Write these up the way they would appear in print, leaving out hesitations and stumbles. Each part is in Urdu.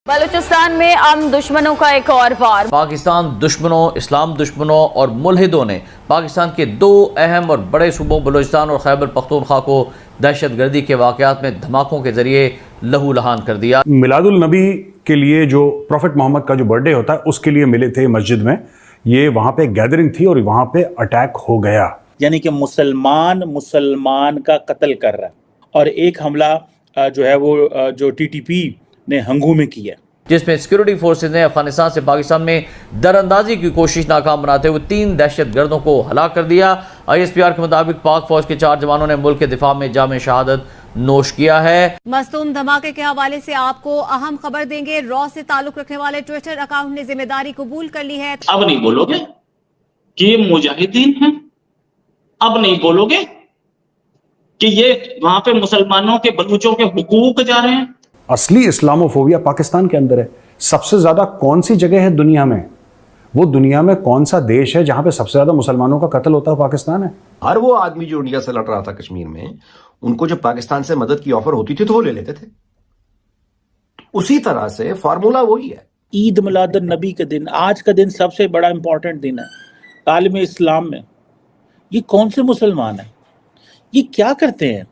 بلوچستان میں امن دشمنوں کا ایک اور وار۔ پاکستان دشمنوں، اسلام دشمنوں اور ملحدوں نے پاکستان کے دو اہم اور بڑے صوبوں بلوچستان اور خیبر پختونخوا کو دہشت گردی کے واقعات میں دھماکوں کے ذریعے لہو لہان کر دیا۔ میلاد النبی کے لیے جو پروفٹ محمد کا جو برتھ ڈے ہوتا ہے اس کے لیے ملے تھے مسجد میں، یہ وہاں پہ گیدرنگ تھی اور وہاں پہ اٹیک ہو گیا، یعنی کہ مسلمان کا قتل کر رہا ہے، اور ایک حملہ جو ہے وہ جو ٹی ٹی پی نے ہنگو میں کیا، جس میں سیکورٹی فورسز نے افغانستان سے پاکستان میں دراندازی کی کوشش ناکام بناتے ہوئے 3 دہشت گردوں کو ہلاک کر دیا۔ آئی ایس پی آر کے مطابق پاک فوج کے 4 جوانوں نے ملک کے دفاع میں جام شہادت نوش کیا ہے۔ مصدوم دھماکے کے حوالے سے آپ کو اہم خبر دیں گے۔ را سے تعلق رکھنے والے ٹویٹر اکاؤنٹ نے ذمہ داری قبول کر لی ہے۔ اب نہیں بولو گے کہ یہ مجاہدین ہیں، اب نہیں بولو گے کہ یہ وہاں پہ مسلمانوں کے بلوچوں کے حقوق جا رہے ہیں۔ اصلی اسلاموفوبیا پاکستان کے اندر ہے۔ سب سے زیادہ کون سی جگہ ہے دنیا میں؟ وہ دنیا میں کون سا دیش ہے جہاں پہ سب سے زیادہ مسلمانوں کا قتل ہوتا ہے؟ پاکستان ہے۔ ہر وہ آدمی جو انڈیا سے لڑ رہا تھا کشمیر میں، ان کو جب پاکستان سے مدد کی آفر ہوتی تھی تو وہ لے لیتے تھے۔ اسی طرح سے فارمولا وہی ہے۔ عید میلاد النبی کا دن، آج کا دن سب سے بڑا امپورٹنٹ دن ہے عالم اسلام میں۔ یہ کون سے مسلمان ہیں؟ یہ کیا کرتے ہیں؟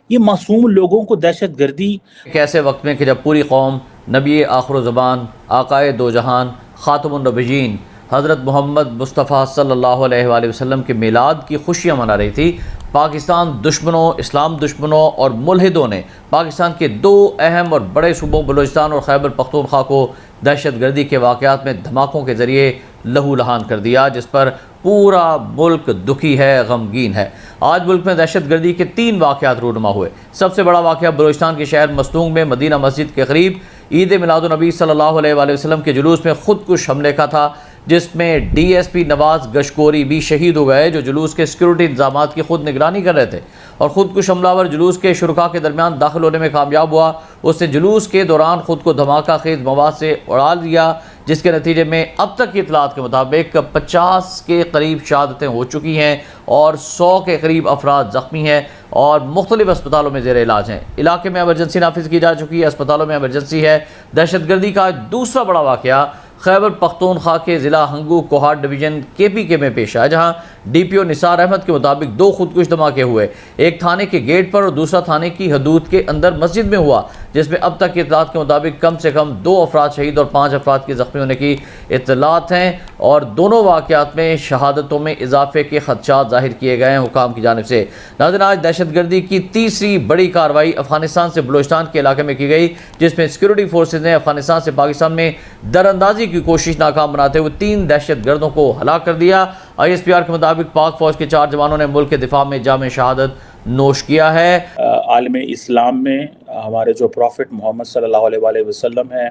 یہ معصوم لوگوں کو دہشت گردی۔ ایک ایسے وقت میں کہ جب پوری قوم نبی آخر الزمان، آقائے دو جہان، خاتم النبیین حضرت محمد مصطفیٰ صلی اللہ علیہ وآلہ وسلم کے میلاد کی خوشیاں منا رہی تھی، پاکستان دشمنوں، اسلام دشمنوں اور ملحدوں نے پاکستان کے 2 اہم اور بڑے صوبوں بلوچستان اور خیبر پختونخوا کو دہشت گردی کے واقعات میں دھماکوں کے ذریعے لہو لہان کر دیا، جس پر پورا ملک دکھی ہے، غمگین ہے۔ آج ملک میں دہشت گردی کے 3 واقعات رونما ہوئے۔ سب سے بڑا واقعہ بلوچستان کے شہر مستونگ میں مدینہ مسجد کے قریب عید میلاد النبی صلی اللہ علیہ وآلہ وسلم کے جلوس میں خود کش حملے کا تھا، جس میں ڈی ایس پی نواز گشکوری بھی شہید ہو گئے، جو جلوس کے سیکورٹی انتظامات کی خود نگرانی کر رہے تھے، اور خود کش حملہ ور جلوس کے شرکاء کے درمیان داخل ہونے میں کامیاب ہوا۔ اس نے جلوس کے دوران خود کو دھماکہ خیز مواد سے اڑا لیا، جس کے نتیجے میں اب تک کی اطلاعات کے مطابق 50 کے قریب شہادتیں ہو چکی ہیں اور 100 کے قریب افراد زخمی ہیں اور مختلف اسپتالوں میں زیر علاج ہیں۔ علاقے میں ایمرجنسی نافذ کی جا چکی ہے، اسپتالوں میں ایمرجنسی ہے۔ دہشت گردی کا دوسرا بڑا واقعہ خیبر پختونخوا کے ضلع ہنگو کوہاٹ ڈویژن کے پی کے میں پیش آیا، جہاں ڈی پی او نثار احمد کے مطابق 2 خودکش دھماکے ہوئے، ایک تھانے کے گیٹ پر اور دوسرا تھانے کی حدود کے اندر مسجد میں ہوا، جس میں اب تک کی اطلاعات کے مطابق کم سے کم 2 افراد شہید اور 5 افراد کے زخمی ہونے کی اطلاعات ہیں، اور دونوں واقعات میں شہادتوں میں اضافے کے خدشات ظاہر کیے گئے ہیں حکام کی جانب سے۔ ناظرین، آج دہشت گردی کی تیسری بڑی کارروائی افغانستان سے بلوچستان کے علاقے میں کی گئی، جس میں سیکورٹی فورسز نے افغانستان سے پاکستان میں دراندازی کی کوشش ناکام بناتے ہوئے 3 دہشت گردوں کو ہلاک کر دیا۔ آئی ایس پی آر کے مطابق پاک فوج کے 4 جوانوں نے ملک کے دفاع میں جام شہادت نوش کیا ہے۔ عالم اسلام میں ہمارے جو پروفٹ محمد صلی اللہ علیہ وآلہ وسلم ہیں،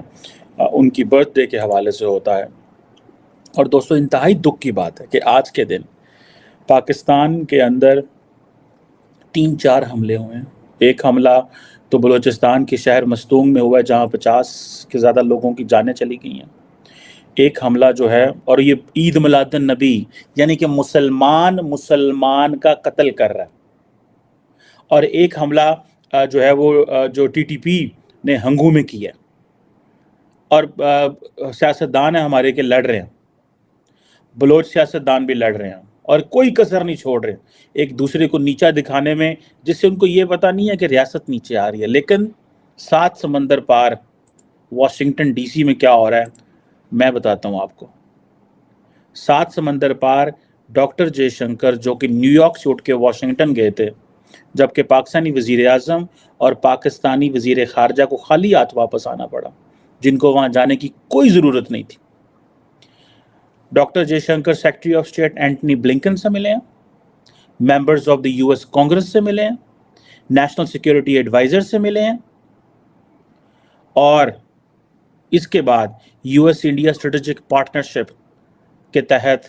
ان کی برتھ ڈے کے حوالے سے ہوتا ہے، اور دوستو انتہائی دکھ کی بات ہے کہ آج کے دن پاکستان کے اندر 3-4 حملے ہوئے ہیں۔ ایک حملہ تو بلوچستان کے شہر مستونگ میں ہوا ہے، جہاں 50 کے زیادہ لوگوں کی جانیں چلی گئی ہیں۔ ایک حملہ جو ہے، اور یہ عید میلاد النبی، یعنی کہ مسلمان کا قتل کر رہا ہے، اور ایک حملہ جو ہے وہ جو ٹی ٹی پی نے ہنگو میں کیا، اور سیاستدان ہیں ہمارے کے لڑ رہے ہیں، بلوچ سیاستدان بھی لڑ رہے ہیں، اور کوئی کسر نہیں چھوڑ رہے ایک دوسرے کو نیچا دکھانے میں، جس سے ان کو یہ پتہ نہیں ہے کہ ریاست نیچے آ رہی ہے۔ لیکن 7 سمندر پار واشنگٹن ڈی سی میں کیا ہو رہا ہے میں بتاتا ہوں آپ کو۔ 7 سمندر پار ڈاکٹر جے شنکر، جو کہ نیو یارک سے اٹھ کے واشنگٹن گئے تھے، جبکہ پاکستانی وزیر اعظم اور پاکستانی وزیر خارجہ کو خالی ہاتھ واپس آنا پڑا، جن کو وہاں جانے کی کوئی ضرورت نہیں تھی۔ Doctor J Shankar secretary of state Antony Blinken سے ملے ہیں، members of the US Congress سے ملے ہیں، نیشنل سیکیورٹی ایڈوائزر سے ملے ہیں، اور اس کے بعد US انڈیا اسٹریٹجک پارٹنرشپ کے تحت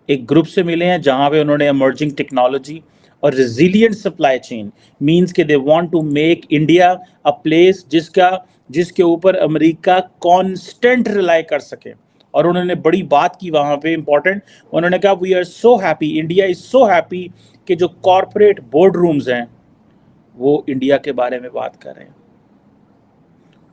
ایک گروپ سے ملے ہیں، جہاں پہ انہوں نے ایمرجنگ ٹیکنالوجی اور ریزیلینٹ سپلائی چین مینز کہ they want to make India a place جس کے اوپر امریکہ کانسٹنٹ ریلائی کر سکے۔ اور انہوں نے بڑی بات کی وہاں پہ امپورٹنٹ، انہوں نے کہا we are so happy, India is so happy کہ جو کارپوریٹ بورڈ رومز ہیں وہ انڈیا کے بارے میں بات کر رہے ہیں۔